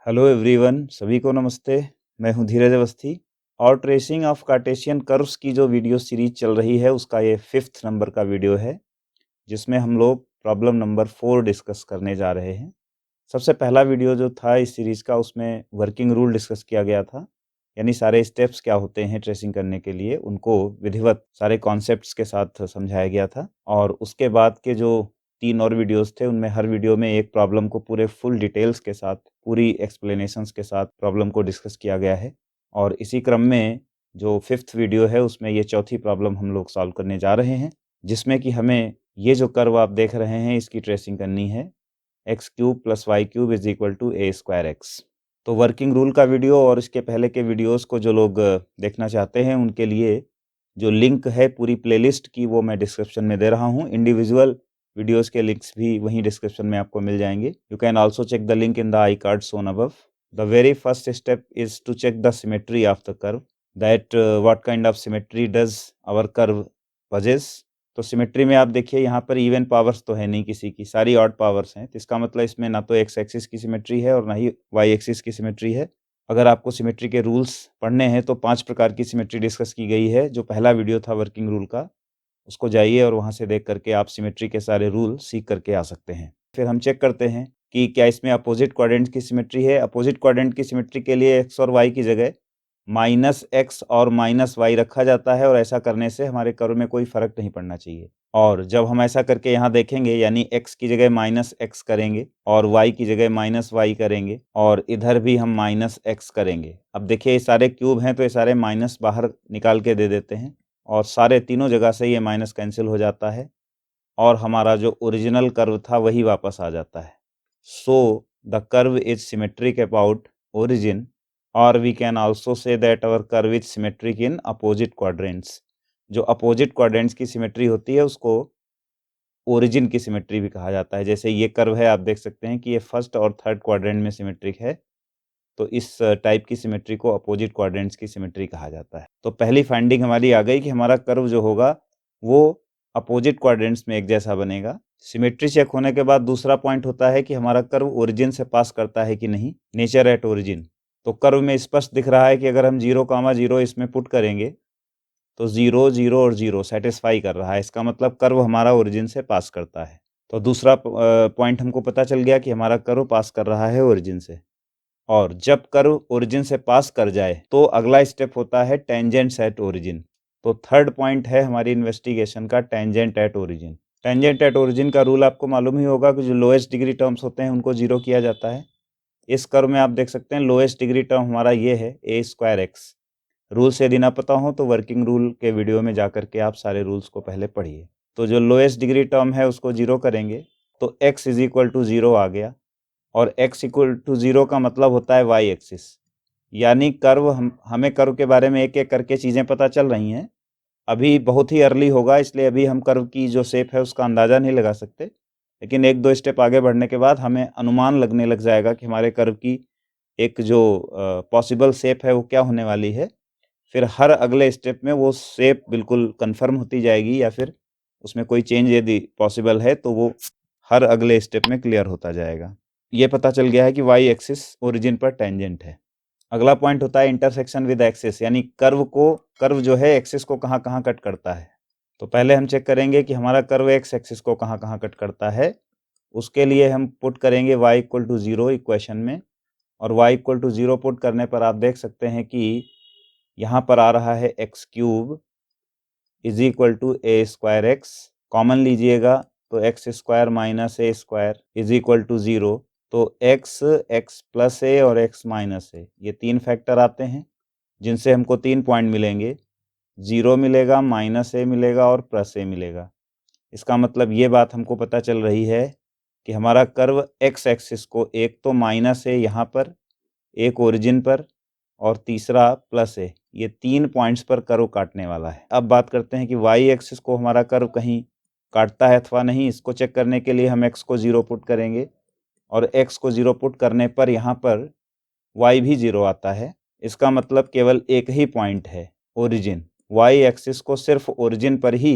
Hello everyone, सभी को नमस्ते। मैं हूं धीरज अवस्थी और ट्रेसिंग ऑफ कार्टेशियन कर्व्स की जो वीडियो सीरीज चल रही है उसका ये 5th नंबर का वीडियो है, जिसमें हम लोग प्रॉब्लम नंबर 4 डिस्कस करने जा रहे हैं। सबसे पहला वीडियो जो था इस सीरीज़ का, उसमें वर्किंग रूल डिस्कस किया गया था, यानी सारे स्टेप्स क्या होते हैं ट्रेसिंग करने के लिए, उनको विधिवत सारे कॉन्सेप्ट्स के साथ समझाया गया था। और उसके बाद के जो 3 और वीडियोस थे, उनमें हर वीडियो में एक प्रॉब्लम को पूरे फुल डिटेल्स के साथ, पूरी एक्सप्लेनेशंस के साथ प्रॉब्लम को डिस्कस किया गया है। और इसी क्रम में जो 5th वीडियो है, उसमें ये चौथी प्रॉब्लम हम लोग सॉल्व करने जा रहे हैं, जिसमें कि हमें ये जो कर्व आप देख रहे हैं इसकी ट्रेसिंग करनी है। x³ + y³ = a²x। तो वर्किंग रूल का वीडियो और इसके पहले के वीडियोस को जो लोग देखना चाहते हैं, उनके लिए जो लिंक है पूरी प्लेलिस्ट की, वो मैं डिस्क्रिप्शन में दे रहा हूँ। इंडिविजुअल वीडियोस के लिंक्स भी वहीं डिस्क्रिप्शन में आपको मिल जाएंगे। You can also check the link in the I card shown above. The very first step is to check the symmetry of the curve, that what kind of symmetry does our curve possess. तो symmetry में आप देखिए, यहाँ पर even powers तो है नहीं किसी की, सारी ऑड पावर्स हैं। तो इसका मतलब इसमें ना तो एक्स एक्सिस की सिमेट्री है और ना ही वाई एक्सिस की सिमेट्री है। अगर आपको सिमेट्री के रूल्स पढ़ने हैं तो 5 प्रकार की सिमेट्री डिस्कस की गई है। जो पहला वीडियो था वर्किंग रूल का, उसको जाइए और वहाँ से देख करके आप सिमेट्री के सारे रूल सीख करके आ सकते हैं। फिर हम चेक करते हैं कि क्या इसमें अपोजिट क्वाड्रेंट की सिमेट्री है। अपोजिट क्वाड्रेंट की सिमेट्री के लिए एक्स और वाई की जगह -x और -y रखा जाता है, और ऐसा करने से हमारे कर्व में कोई फर्क नहीं पड़ना चाहिए। और जब हम ऐसा करके यहाँ देखेंगे, यानी x की जगह -x करेंगे और y की जगह -y करेंगे, और इधर भी हम -x करेंगे। अब देखिए, ये सारे क्यूब हैं तो ये सारे माइनस बाहर निकाल के दे देते हैं, और सारे तीनों जगह से ये माइनस कैंसिल हो जाता है, और हमारा जो ओरिजिनल कर्व था वही वापस आ जाता है। So the curve is symmetric about origin, और we can also say that our curve is symmetric in opposite quadrants. जो अपोजिट क्वाड्रेंट्स की सिमेट्री होती है उसको ओरिजिन की सिमेट्री भी कहा जाता है। जैसे ये कर्व है, आप देख सकते हैं कि ये फर्स्ट और थर्ड क्वाड्रेंट में सिमेट्रिक है, तो इस टाइप की सिमेट्री को अपोजिट क्वाड्रेंट्स की सिमेट्री कहा जाता है। तो पहली फाइंडिंग हमारी आ गई कि हमारा कर्व जो होगा वो अपोजिट क्वाड्रेंट्स में एक जैसा बनेगा। सिमेट्री चेक होने के बाद दूसरा पॉइंट होता है कि हमारा कर्व ओरिजिन से पास करता है कि नहीं, नेचर एट ओरिजिन। तो कर्व में स्पष्ट दिख रहा है कि अगर हम 0,0 इसमें पुट करेंगे तो 0, 0 और 0 सेटिस्फाई कर रहा है। इसका मतलब कर्व हमारा ओरिजिन से पास करता है। तो दूसरा पॉइंट हमको पता चल गया कि हमारा कर्व पास कर रहा है ओरिजिन से। और जब कर्व ओरिजिन से पास कर जाए तो अगला स्टेप होता है टेंजेंट्स एट ओरिजिन। तो थर्ड पॉइंट है हमारी इन्वेस्टिगेशन का, tangent at origin. Tangent at origin का रूल आपको मालूम ही होगा कि जो लोएस्ट डिग्री टर्म्स होते हैं उनको 0 किया जाता है। इस कर्व में आप देख सकते हैं लोएस्ट डिग्री टर्म हमारा ये है a²x। रूल से यदि ना पता हो तो वर्किंग रूल के वीडियो में जाकर के आप सारे रूल्स को पहले पढ़िए। तो जो लोएस्ट डिग्री टर्म है उसको 0 करेंगे तो x = 0 आ गया, और x = 0 का मतलब होता है y एक्सिस। यानी कर्व हमें कर्व के बारे में एक एक करके चीज़ें पता चल रही हैं। अभी बहुत ही अर्ली होगा, इसलिए अभी हम कर्व की जो शेप है उसका अंदाज़ा नहीं लगा सकते, लेकिन 1-2 स्टेप आगे बढ़ने के बाद हमें अनुमान लगने लग जाएगा कि हमारे कर्व की एक जो पॉसिबल शेप है वो क्या होने वाली है। फिर हर अगले स्टेप में वो शेप बिल्कुल कन्फर्म होती जाएगी, या फिर उसमें कोई चेंज यदि पॉसिबल है तो वो हर अगले स्टेप में क्लियर होता जाएगा। ये पता चल गया है कि वाई एक्सिस ओरिजिन पर टेंजेंट है। अगला पॉइंट होता है इंटरसेक्शन विद एक्सिस, यानी कर्व जो है एक्सिस को कहाँ कहाँ कट करता है। तो पहले हम चेक करेंगे कि हमारा कर्व एक्स एक्सिस को कहाँ कहाँ कट करता है। उसके लिए हम पुट करेंगे y = 0 इक्वेशन में, और y = 0 पुट करने पर आप देख सकते हैं कि यहाँ पर आ रहा है x³ = a²x। कॉमन लीजिएगा तो x² - a² = 0। तो x, x + a और x - a, ये 3 फैक्टर आते हैं जिनसे हमको 3 पॉइंट मिलेंगे। 0 मिलेगा, -a मिलेगा और +a मिलेगा। इसका मतलब ये बात हमको पता चल रही है कि हमारा कर्व x एक्सिस को एक तो -a यहाँ पर, एक ओरिजिन पर, और तीसरा +a, ये 3 पॉइंट्स पर कर्व काटने वाला है। अब बात करते हैं कि y एक्सिस को हमारा कर्व कहीं काटता है अथवा नहीं। इसको चेक करने के लिए हम x को 0 पुट करेंगे, और x को 0 पुट करने पर यहाँ पर y भी 0 आता है। इसका मतलब केवल एक ही पॉइंट है, ओरिजिन। y एक्सिस को सिर्फ ओरिजिन पर ही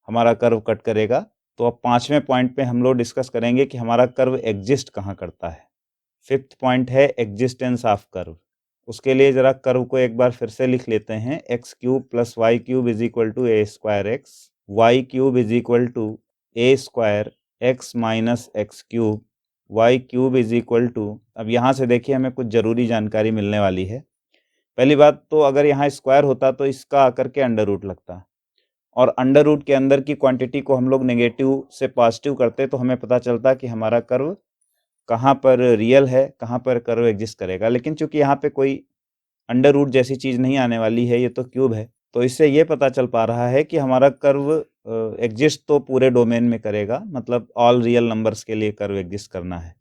हमारा कर्व कट करेगा। तो अब 5वें पॉइंट पे हम लोग डिस्कस करेंगे कि हमारा कर्व एग्जिस्ट कहाँ करता है। फिफ्थ पॉइंट है एग्जिस्टेंस ऑफ कर्व। उसके लिए ज़रा कर्व को एक बार फिर से लिख लेते हैं। X cube plus y cube is equal to A square x, y cube is equal to A square x minus x cube, y cube is equal to, अब यहाँ से देखिए हमें कुछ ज़रूरी जानकारी मिलने वाली है। पहली बात तो अगर यहाँ स्क्वायर होता तो इसका आकर के अंडर रूट लगता, और अंडर रूट के अंदर की क्वांटिटी को हम लोग नेगेटिव से पॉजिटिव करते तो हमें पता चलता कि हमारा कर्व कहाँ पर रियल है, कहाँ पर कर्व एग्जिस्ट करेगा। लेकिन चूंकि यहाँ पे कोई अंडर रूट जैसी चीज़ नहीं आने वाली है, ये तो क्यूब है, तो इससे ये पता चल पा रहा है कि हमारा कर्व एग्जिस्ट तो पूरे डोमेन में करेगा, मतलब ऑल रियल नंबर्स के लिए कर्व एग्जिस्ट करना है।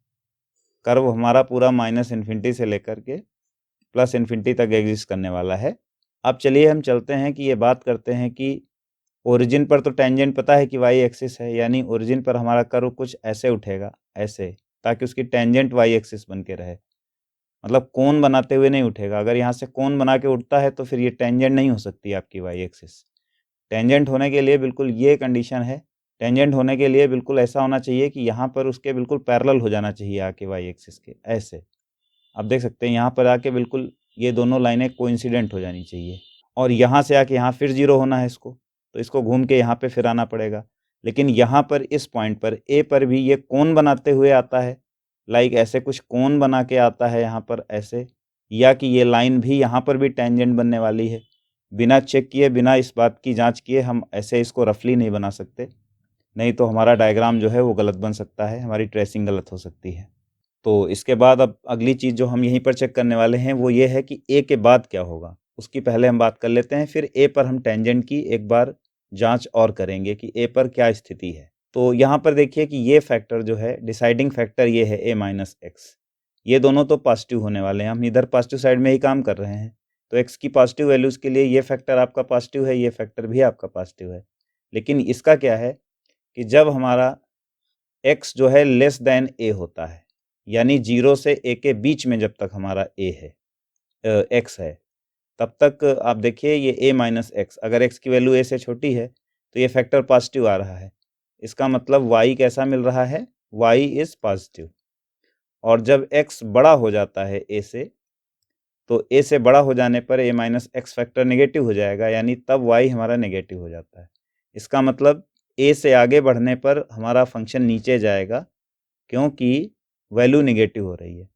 कर्व हमारा पूरा माइनस इन्फिनिटी से लेकर के प्लस इन्फिनिटी तक एग्जिस्ट करने वाला है। अब चलिए हम चलते हैं कि ये बात करते हैं कि ओरिजिन पर तो टेंजेंट पता है कि वाई एक्सिस है, यानी ओरिजिन पर हमारा कर्व कुछ ऐसे उठेगा, ऐसे, ताकि उसकी टेंजेंट वाई एक्सिस बन के रहे, मतलब कोण बनाते हुए नहीं उठेगा। अगर यहाँ से कोण बना के उठता है तो फिर ये टेंजेंट नहीं हो सकती आपकी वाई एक्सिस। टेंजेंट होने के लिए बिल्कुल ये कंडीशन है, टेंजेंट होने के लिए बिल्कुल ऐसा होना चाहिए कि यहाँ पर उसके बिल्कुल पैरेलल हो जाना चाहिए आके वाई एक्सिस के, ऐसे। आप देख सकते हैं यहाँ पर आके बिल्कुल ये दोनों लाइनें कोइंसिडेंट हो जानी चाहिए, और यहाँ से आके यहाँ फिर जीरो होना है इसको, तो इसको घूम के यहाँ पे फिर आना पड़ेगा। लेकिन यहाँ पर इस पॉइंट पर ए पर भी ये कोण बनाते हुए आता है, लाइक ऐसे कुछ कोण बना के आता है यहाँ पर ऐसे, या कि ये लाइन भी यहाँ पर भी टेंजेंट बनने वाली है। बिना चेक किए, बिना इस बात की जांच किए हम ऐसे इसको रफली नहीं बना सकते, नहीं तो हमारा डायग्राम जो है वो गलत बन सकता है, हमारी ट्रेसिंग गलत हो सकती है। तो इसके बाद अब अगली चीज़ जो हम यहीं पर चेक करने वाले हैं वो ये है कि ए के बाद क्या होगा, उसकी पहले हम बात कर लेते हैं, फिर ए पर हम टेंजेंट की एक बार जांच और करेंगे कि ए पर क्या स्थिति है। तो यहाँ पर देखिए कि ये फैक्टर जो है, डिसाइडिंग फैक्टर ये है ए माइनस एक्स, ये दोनों तो पॉजिटिव होने वाले हैं, हम इधर पॉजिटिव साइड में ही काम कर रहे हैं, तो एक्स की पॉजिटिव वैल्यूज़ के लिए ये फैक्टर आपका पॉजिटिव है, ये फैक्टर भी आपका पॉजिटिव है। लेकिन इसका क्या है कि जब हमारा एक्स जो है लेस देन ए होता है, यानी 0 से ए के बीच में जब तक हमारा ए है, एक्स है, तब तक आप देखिए ये ए माइनस एक्स, अगर एक्स की वैल्यू ए से छोटी है तो ये फैक्टर पॉजिटिव आ रहा है, इसका मतलब वाई कैसा मिल रहा है, वाई इज़ पॉजिटिव। और जब एक्स बड़ा हो जाता है ए से, तो ए से बड़ा हो जाने पर ए माइनस एक्स फैक्टर नेगेटिव हो जाएगा, यानी तब वाई हमारा नेगेटिव हो जाता है। इसका मतलब ए से आगे बढ़ने पर हमारा फंक्शन नीचे जाएगा, क्योंकि वैल्यू नेगेटिव हो रही है।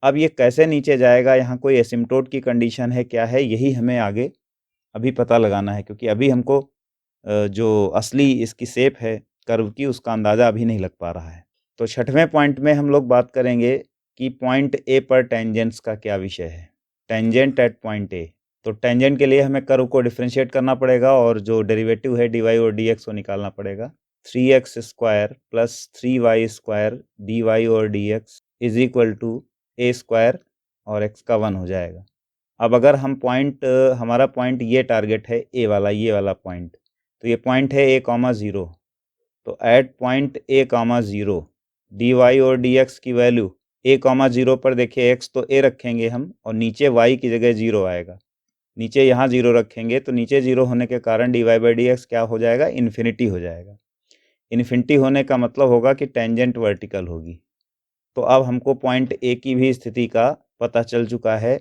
अब ये कैसे नीचे जाएगा, यहाँ कोई एसिम्प्टोट की कंडीशन है क्या है, यही हमें आगे अभी पता लगाना है, क्योंकि अभी हमको जो असली इसकी शेप है कर्व की, उसका अंदाज़ा अभी नहीं लग पा रहा है। तो छठवें पॉइंट में हम लोग बात करेंगे कि पॉइंट ए पर टेंजेंट्स का क्या विषय है, टेंजेंट एट पॉइंट ए। तो टेंजेंट के लिए हमें कर्व को डिफ्रेंशिएट करना पड़ेगा, और जो डेरिवेटिव है डी वाई और डी एक्स को निकालना पड़ेगा। 3x square plus 3y square D Y और D X is equal to A square, और x का 1 हो जाएगा। अब अगर हम पॉइंट, हमारा पॉइंट ये टारगेट है ए वाला, ये वाला पॉइंट, तो ये पॉइंट है a, 0, तो at point a, 0 d Y और डी एक्स की वैल्यू a, 0 पर देखिए x तो a रखेंगे हम, और नीचे y की जगह 0 आएगा, नीचे यहाँ 0 रखेंगे, तो नीचे 0 होने के कारण d y by d x क्या हो जाएगा, इन्फिनिटी हो जाएगा। इन्फिनिटी होने का मतलब होगा कि टेंजेंट वर्टिकल होगी। तो अब हमको पॉइंट ए की भी स्थिति का पता चल चुका है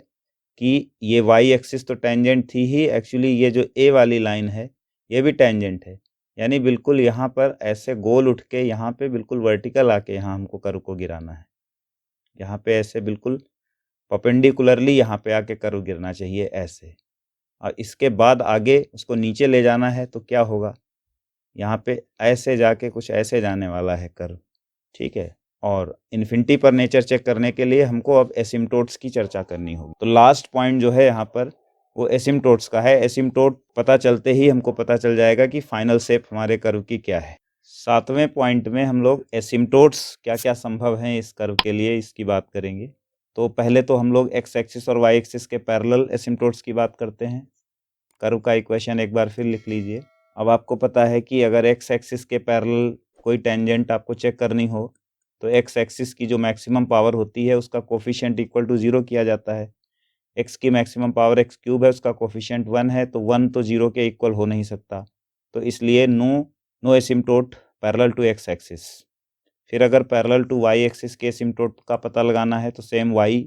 कि ये वाई एक्सिस तो टेंजेंट थी ही, एक्चुअली ये जो ए वाली लाइन है ये भी टेंजेंट है, यानी बिल्कुल यहाँ पर ऐसे गोल उठ के यहाँ पे बिल्कुल वर्टिकल आके यहाँ हमको कर्व को गिराना है, यहाँ पे ऐसे बिल्कुल परपेंडिकुलरली यहाँ पे आके कर्व गिरना चाहिए ऐसे, और इसके बाद आगे उसको नीचे ले जाना है तो क्या होगा, यहाँ पे ऐसे जाके कुछ ऐसे जाने वाला है कर्व, ठीक है। और इन्फिनिटी पर नेचर चेक करने के लिए हमको अब एसिम्प्टोट्स की चर्चा करनी होगी। तो लास्ट पॉइंट जो है यहाँ पर वो एसिम्प्टोट्स का है। एसिम्प्टोट पता चलते ही हमको पता चल जाएगा कि फाइनल शेप हमारे कर्व की क्या है। 7वें पॉइंट में हम लोग एसिम्प्टोट्स क्या क्या संभव हैं इस कर्व के लिए, इसकी बात करेंगे। तो पहले तो हम लोग एक्स एक्सिस और वाई एक्सिस के पैरेलल एसिम्प्टोट्स की बात करते हैं। कर्व का इक्वेशन एक बार फिर लिख लीजिए। अब आपको पता है कि अगर एक्स एक्सिस के पैरेलल कोई टेंजेंट आपको चेक करनी हो तो एक्स एक्सिस की जो मैक्सिमम पावर होती है उसका कोफिशिएंट इक्वल टू 0 किया जाता है। एक्स की मैक्सिमम पावर एक्स क्यूब है, उसका कोफिशिएंट 1 है, तो 1 तो 0 के इक्वल हो नहीं सकता, तो इसलिए no asymptote parallel to x axis. फिर अगर पैरेलल टू वाई एक्सिस के एसिम्पटोट का पता लगाना है तो सेम वाई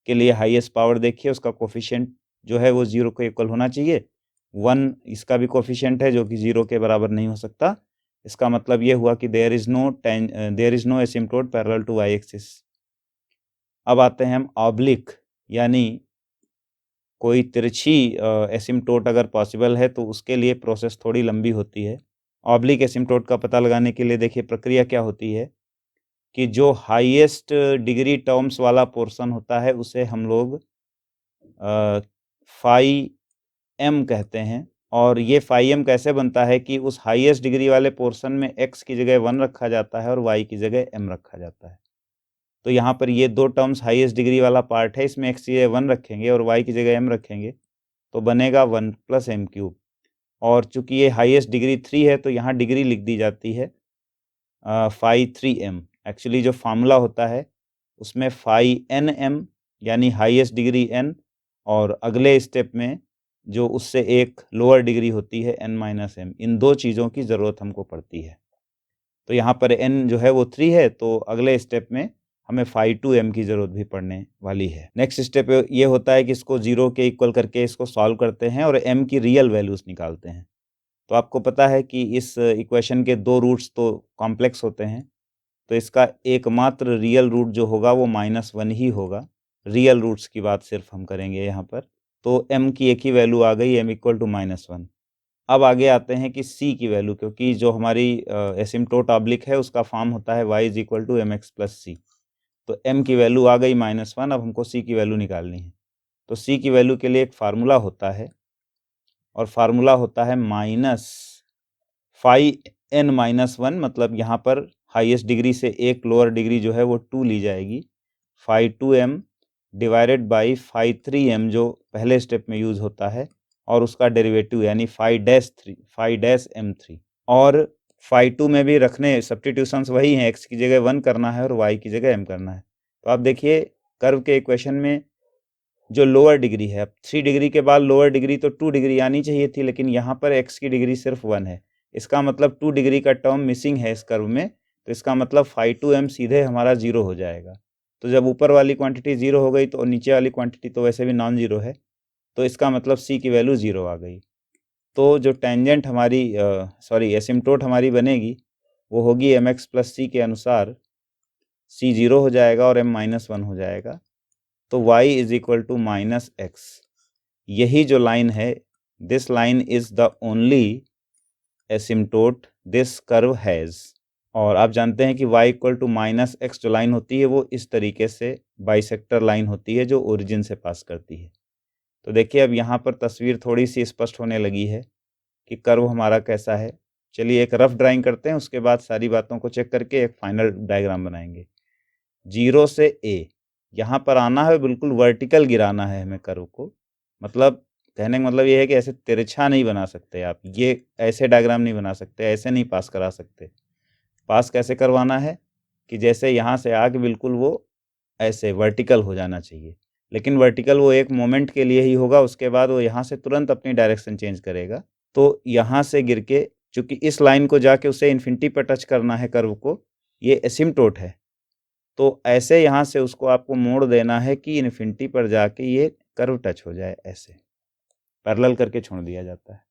के लिए हाईएस्ट पावर देखिए, उसका कोफिशिएंट जो है वो 0 के इक्वल होना चाहिए। 1 इसका भी कोफिशिएंट है जो कि 0 के बराबर नहीं हो सकता। इसका मतलब ये हुआ कि there is no asymptote parallel to Y axis. अब आते हैं हम ऑब्लिक, यानी कोई तिरछी एसिम्पटोट अगर पॉसिबल है तो उसके लिए प्रोसेस थोड़ी लंबी होती है। ऑब्लिक एसिम्पटोट का पता लगाने के लिए देखिए प्रक्रिया क्या होती है कि जो हाईएस्ट डिग्री टर्म्स वाला पोर्शन होता है उसे हम लोग फाई एम कहते हैं। और ये फाई एम कैसे बनता है कि उस हाईएस्ट डिग्री वाले पोर्शन में एक्स की जगह 1 रखा जाता है और वाई की जगह एम रखा जाता है। तो यहाँ पर ये दो टर्म्स हाईएस्ट डिग्री वाला पार्ट है, इसमें एक्स की जगह 1 रखेंगे और वाई की जगह एम रखेंगे तो बनेगा 1 + m³। और चूंकि ये हाईएस्ट डिग्री 3 है तो यहाँ डिग्री लिख दी जाती है फाई 3m। एक्चुअली जो फार्मूला होता है उसमें फाई nm यानी हाईएस्ट डिग्री n, और अगले स्टेप में जो उससे एक लोअर डिग्री होती है n-m, इन दो चीज़ों की ज़रूरत हमको पड़ती है। तो यहाँ पर n जो है वो 3 है तो अगले स्टेप में हमें फाई 2m की ज़रूरत भी पड़ने वाली है। नेक्स्ट स्टेप ये होता है कि इसको 0 के इक्वल करके इसको सॉल्व करते हैं और m की रियल वैल्यूज़ निकालते हैं। तो आपको पता है कि इस इक्वेशन के 2 रूट्स तो कॉम्प्लेक्स होते हैं, तो इसका एकमात्र रियल रूट जो होगा वो -1 ही होगा। रियल रूट्स की बात सिर्फ हम करेंगे यहाँ पर। तो m की एक ही वैल्यू आ गई, m = -1। अब आगे आते हैं कि c की वैल्यू, क्योंकि जो हमारी एसिम्पटोट ऑब्लिक है उसका फॉर्म होता है y = mx + c। तो m की वैल्यू आ गई -1, अब हमको c की वैल्यू निकालनी है। तो c की वैल्यू के लिए एक फार्मूला होता है और फार्मूला होता है -φn-1, मतलब यहाँ पर हाईएस्ट डिग्री से एक लोअर डिग्री जो है वो 2 ली जाएगी। Phi 2m divided by phi 3m जो पहले स्टेप में यूज़ होता है और उसका डेरिवेटिव यानी φ-m3। और फाई 2 में भी रखने सब्स्टिट्यूशंस वही हैं, x की जगह 1 करना है और y की जगह m करना है। तो आप देखिए कर्व के इक्वेशन में जो लोअर डिग्री है, अब 3 डिग्री के बाद लोअर डिग्री तो 2 डिग्री आनी चाहिए थी, लेकिन यहाँ पर x की डिग्री सिर्फ 1 है। इसका मतलब 2 डिग्री का टर्म मिसिंग है इस कर्व में, तो इसका मतलब फाई 2m सीधे हमारा 0 हो जाएगा। तो जब ऊपर वाली क्वांटिटी 0 हो गई तो नीचे वाली क्वांटिटी तो वैसे भी नॉन ज़ीरो है, तो इसका मतलब c की वैल्यू 0 आ गई। तो जो टेंजेंट हमारी एसिम्पटोट हमारी बनेगी वो होगी mx + c के अनुसार c 0 हो जाएगा और m -1 हो जाएगा। तो y = -x। यही जो लाइन है, this line is the only asymptote this curve has. और आप जानते हैं कि y = -x जो लाइन होती है वो इस तरीके से बाइसेक्टर लाइन होती है जो ओरिजिन से पास करती है। तो देखिए अब यहाँ पर तस्वीर थोड़ी सी स्पष्ट होने लगी है कि कर्व हमारा कैसा है। चलिए एक रफ ड्राइंग करते हैं, उसके बाद सारी बातों को चेक करके एक फाइनल डायग्राम बनाएंगे। 0 से a यहाँ पर आना है, बिल्कुल वर्टिकल गिराना है हमें कर्व को। मतलब कहने का मतलब ये है कि ऐसे तिरछा नहीं बना सकते आप, ये ऐसे डायग्राम नहीं बना सकते, ऐसे नहीं पास करा सकते। पास कैसे करवाना है कि जैसे यहाँ से आके बिल्कुल वो ऐसे वर्टिकल हो जाना चाहिए, लेकिन वर्टिकल वो एक मोमेंट के लिए ही होगा, उसके बाद वो यहाँ से तुरंत अपनी डायरेक्शन चेंज करेगा। तो यहाँ से गिर के चूँकि इस लाइन को जाके उसे इन्फिनिटी पर टच करना है कर्व को, ये एसिम्पटोट है, तो ऐसे यहाँ से उसको आपको मोड़ देना है कि इन्फिनिटी पर जाके ये कर्व टच हो जाए, ऐसे पैरेलल करके छोड़ दिया जाता है।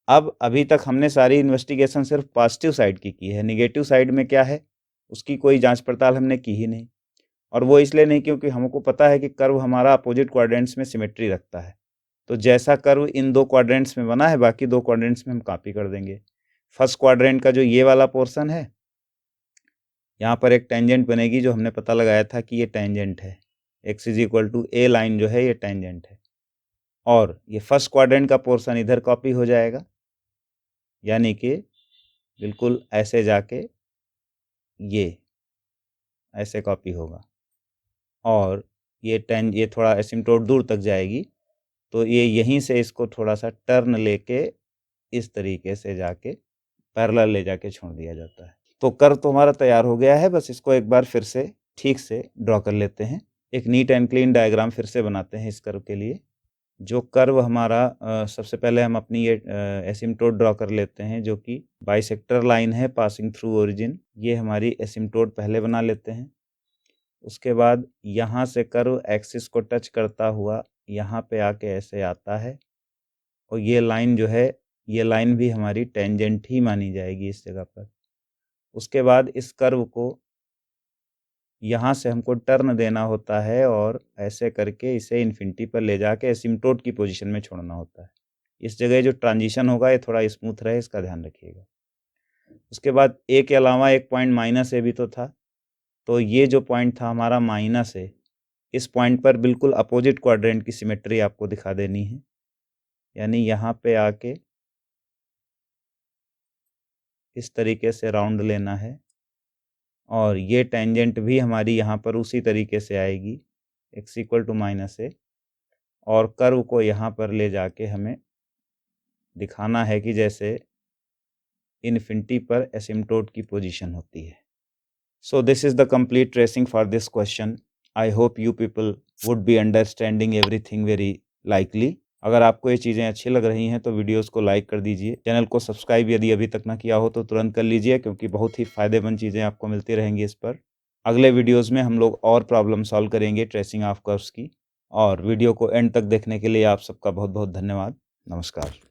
अब अभी तक हमने सारी इन्वेस्टिगेशन सिर्फ पॉजिटिव साइड की है, निगेटिव साइड में क्या है उसकी कोई जांच पड़ताल हमने की ही नहीं। और वो इसलिए नहीं क्योंकि हमको पता है कि कर्व हमारा अपोजिट क्वाड्रेंट्स में सिमेट्री रखता है। तो जैसा कर्व इन 2 क्वाड्रेंट्स में बना है बाकी 2 क्वाड्रेंट्स में हम कॉपी कर देंगे। फर्स्ट क्वाड्रेंट का जो ये वाला पोर्शन है, यहाँ पर एक टेंजेंट बनेगी जो हमने पता लगाया था कि ये टेंजेंट है, x = a लाइन जो है ये टेंजेंट है। और ये फर्स्ट क्वाड्रेंट का पोर्शन इधर कॉपी हो जाएगा, यानी कि बिल्कुल ऐसे जाके ये ऐसे कॉपी होगा और ये थोड़ा एसिम्पटोट दूर तक जाएगी, तो ये यहीं से इसको थोड़ा सा टर्न लेके इस तरीके से जाके पैरेलल ले जाके छोड़ दिया जाता है। तो कर्व तो हमारा तैयार हो गया है, बस इसको एक बार फिर से ठीक से ड्रॉ कर लेते हैं। एक नीट एंड क्लीन डायग्राम फिर से बनाते हैं इस कर्व के लिए। जो कर्व हमारा सबसे पहले हम अपनी ये एसिम्पटोट ड्रॉ कर लेते हैं, जो कि बाइसेक्टर लाइन है पासिंग थ्रू ओरिजिन। ये हमारी एसिम्पटोट पहले बना लेते हैं। उसके बाद यहाँ से कर्व एक्सिस को टच करता हुआ यहाँ पे आके ऐसे आता है, और ये लाइन जो है, ये लाइन भी हमारी टेंजेंट ही मानी जाएगी इस जगह पर। उसके बाद इस कर्व को यहाँ से हमको टर्न देना होता है और ऐसे करके इसे इन्फिनिटी पर ले जाके एसिम्पटोट की पोजीशन में छोड़ना होता है। इस जगह जो ट्रांजिशन होगा ये थोड़ा स्मूथ रहे, इसका ध्यान रखिएगा। उसके बाद ए के अलावा एक पॉइंट माइनस ए भी तो था, तो ये जो पॉइंट था हमारा माइनस ए, इस पॉइंट पर बिल्कुल अपोजिट क्वाड्रेंट की सिमेट्री आपको दिखा देनी है, यानी यहाँ पे आके इस तरीके से राउंड लेना है, और ये टेंजेंट भी हमारी यहाँ पर उसी तरीके से आएगी, x इक्वल टू माइनस ए, और कर्व को यहाँ पर ले जाके हमें दिखाना है कि जैसे इन्फिनिटी पर एसिम्पटोट की पोजीशन होती है। So this is the complete tracing for this question. I hope you people would be understanding everything very likely. अगर आपको ये चीज़ें अच्छी लग रही हैं तो वीडियोस को लाइक कर दीजिए। चैनल को सब्सक्राइब यदि अभी तक ना किया हो तो तुरंत कर लीजिए, क्योंकि बहुत ही फ़ायदेमंद चीज़ें आपको मिलती रहेंगी इस पर। अगले वीडियोस में हम लोग और प्रॉब्लम सॉल्व करेंगे ट्रेसिंग ऑफ कर्व्स की। और वीडियो को एंड तक देखने के लिए आप सबका बहुत बहुत धन्यवाद। नमस्कार।